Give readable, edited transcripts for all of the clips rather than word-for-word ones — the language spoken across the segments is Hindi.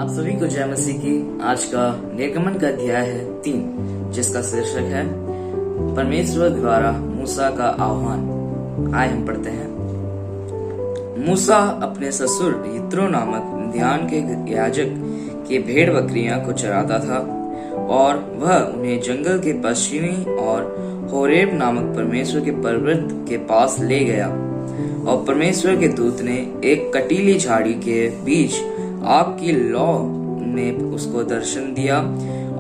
आप सभी को जय मसीह की। आज का निर्गमन का अध्याय है 3, जिसका शीर्षक है परमेश्वर द्वारा मूसा का आह्वान। आए हम पढ़ते हैं। मूसा अपने ससुर यित्रो नामक मिद्यान के याजक के भेड़ बकरियां को चराता था और वह उन्हें जंगल के पश्चिमी और होरेब नामक परमेश्वर के पर्वत के पास ले गया। और परमेश्वर के दूत ने एक कटीली झाड़ी के बीच आग की लौ में उसको दर्शन दिया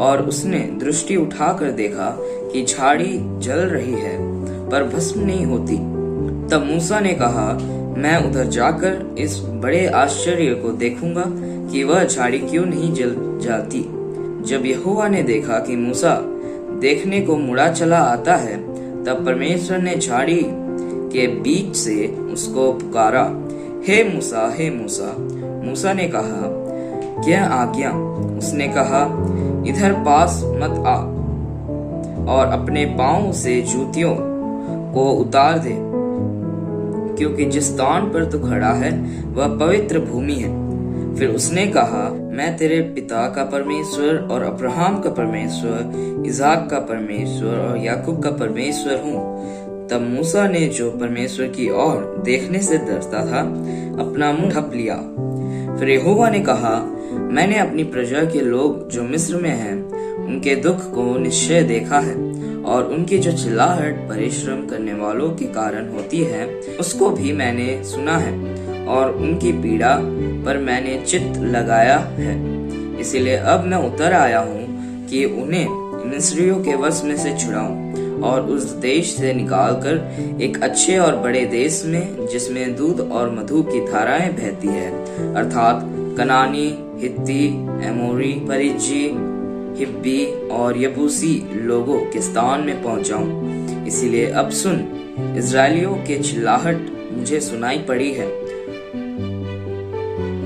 और उसने दृष्टि उठाकर देखा कि झाड़ी जल रही है पर भस्म नहीं होती। तब मूसा ने कहा, मैं उधर जाकर इस बड़े आश्चर्य को देखूंगा कि वह झाड़ी क्यों नहीं जाती। जब यहोवा ने देखा कि मूसा देखने को मुड़ा चला आता है, तब परमेश्वर ने झाड़ी के बीच से उसको पुकारा, हे मूसा, हे मूसा। मूसा ने कहा, क्या आज्ञा? उसने कहा, इधर पास मत आ और अपने पांव से जूतियों को उतार दे, क्योंकि जिस स्थान पर तू खड़ा है वह पवित्र भूमि है। फिर उसने कहा, मैं तेरे पिता का परमेश्वर और अब्राहम का परमेश्वर, इसहाक का परमेश्वर और याकूब का परमेश्वर हूँ। तब मूसा ने, जो परमेश्वर की ओर देखने से डरता था, अपना मुंह ढक लिया। फिर यहोवा ने कहा, मैंने अपनी प्रजा के लोग जो मिस्र में हैं, उनके दुख को निश्चय देखा है और उनकी जो चिल्लाहट परिश्रम करने वालों के कारण होती है, उसको भी मैंने सुना है और उनकी पीड़ा पर मैंने चित्त लगाया है। इसीलिए अब मैं उतर आया हूँ कि उन्हें मिस्रियों के वश में से छुड़ाऊं और उस देश से निकालकर एक अच्छे और बड़े देश में, जिसमें दूध और मधु की धाराएं बहती है, अर्थात कनानी, हित्ती, एमोरी, परिज्जी, हिब्बी और यबूसी लोगों के स्थान में पहुंचाऊं। इसीलिए अब सुन, इजरायलियों के चिल्लाहट मुझे सुनाई पड़ी है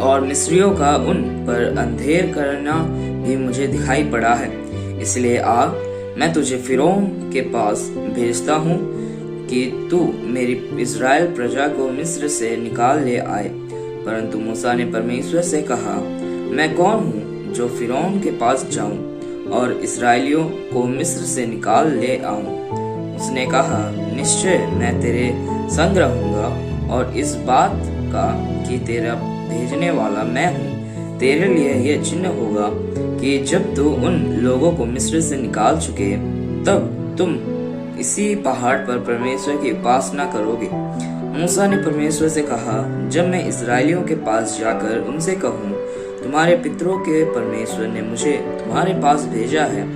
और मिस्रियों का उन पर अंधेर करना भी मुझे दिखाई पड़ा है। इसलिए आ, मैं तुझे फिरौन के पास भेजता हूँ कि तू मेरी इजराइल प्रजा को मिस्र से निकाल ले आए। परंतु मूसा ने परमेश्वर से कहा, मैं कौन हूँ जो फिरौन के पास जाऊं और इस्राएलियों को मिस्र से निकाल ले आऊं? उसने कहा, निश्चय मैं तेरे संग रहूंगा और इस बात का कि तेरा भेजने वाला मैं हूँ तेरे लिए यह चिन्ह होगा कि जब तू उन लोगों को मिस्र से निकाल चुके, तब तुम इसी पहाड़ पर परमेश्वर की उपासना करोगे। मूसा ने परमेश्वर से कहा, जब मैं इस्राएलियों के पास जाकर उनसे कहूँ, तुम्हारे पितरों के परमेश्वर ने मुझे तुम्हारे पास भेजा है,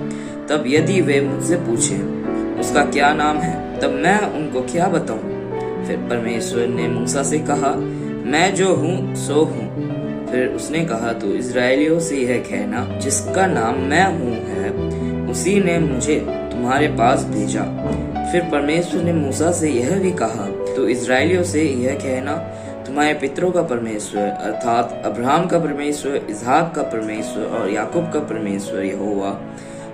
तब यदि वे मुझसे पूछें उसका क्या नाम है, तब मैं उनको क्या बताऊं? फिर परमेश्वर ने मूसा से कहा, मैं जो हूँ सो हूँ। फिर उसने कहा, तू इजरायलियों से यह कहना, जिसका नाम मैं हूँ है, उसी ने मुझे तुम्हारे पास भेजा। फिर परमेश्वर ने मूसा से यह भी कहा, तो इजरायलियों से यह कहना, तुम्हारे पितरों का परमेश्वर अर्थात अब्राहम का परमेश्वर, इसहाक का परमेश्वर और याकूब का परमेश्वर यहोवा,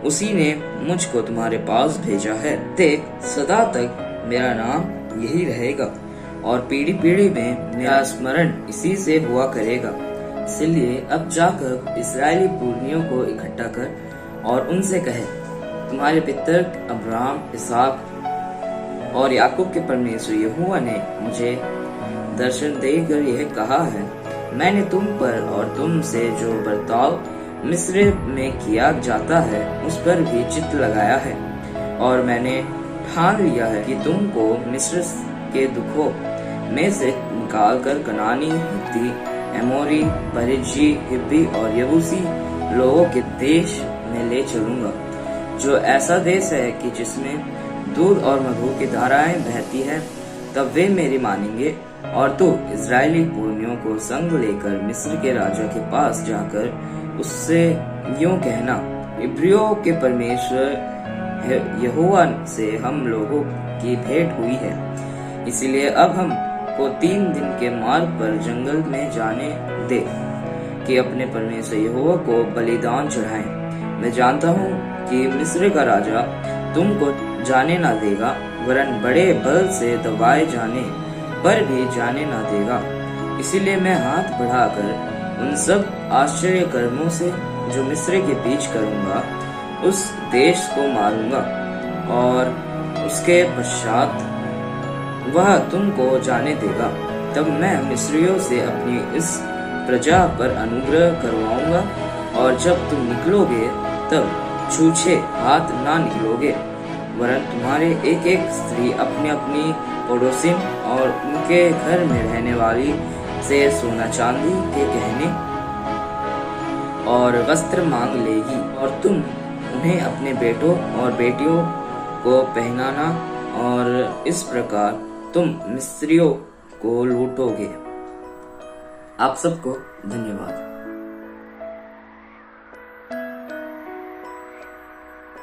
उसी ने मुझको तुम्हारे पास भेजा है। देख, सदा तक मेरा नाम यही रहेगा और पीढ़ी पीढ़ी में मेरा स्मरण इसी से हुआ करेगा। इसलिए अब जाकर इस्राएली पुरनियों को इकट्ठा कर और उनसे कहे, तुम्हारे पितर अब्राहम, इसहाक और याकूब के परमेश्वर यहोवा ने मुझे दर्शन देकर यह कहा है, मैंने तुम पर और तुम से जो बर्ताव मिस्र में किया जाता है उस पर भी चित्त लगाया है और मैंने ठान लिया है कि तुमको मिस्र के दुखों में से निकालकर कनानी, हित्ती, एमोरी, परिज्जी, हिब्बी और यबूसी लोगों के देश में ले चलूंगा, जो ऐसा देश है कि जिसमें दूध और मधु की धाराएं बहती है। तब वे मेरी मानेंगे और तू इजरायली पुरनियों को संग लेकर मिस्र के राजा के पास जाकर उससे यूं कहना, इब्रियों के परमेश्वर यहोवा से हम लोगों की भेंट हुई है। इसलिए अब हम को 3 दिन के मार्ग पर जंगल में जाने दे कि अपने परमेश्वर यहोवा को बलिदान चढ़ाएं। मैं जानता हूँ कि मिस्र का राजा तुमको जाने ना देगा, वरन बड़े बल से दबाए जाने पर भी जाने ना देगा। इसीलिए मैं हाथ बढ़ाकर उन सब आश्चर्य कर्मों से जो मिस्र के बीच करूंगा, उस देश को मारूंगा और उसके पश्चात वह तुमको जाने देगा। तब मैं मिस्रियों से अपनी इस प्रजा पर अनुग्रह करवाऊंगा, और जब तुम निकलोगे तब छूछे हाथ ना निकलोगे, वरन तुम्हारे एक एक स्त्री अपनी अपनी पड़ोसिन और उनके घर में रहने वाली से सोना चांदी के गहने और वस्त्र मांग लेगी, और तुम उन्हें अपने बेटों और बेटियों को पहनाना, और इस प्रकार तुम मिस्रियों को लूटोगे। आप सबको धन्यवाद।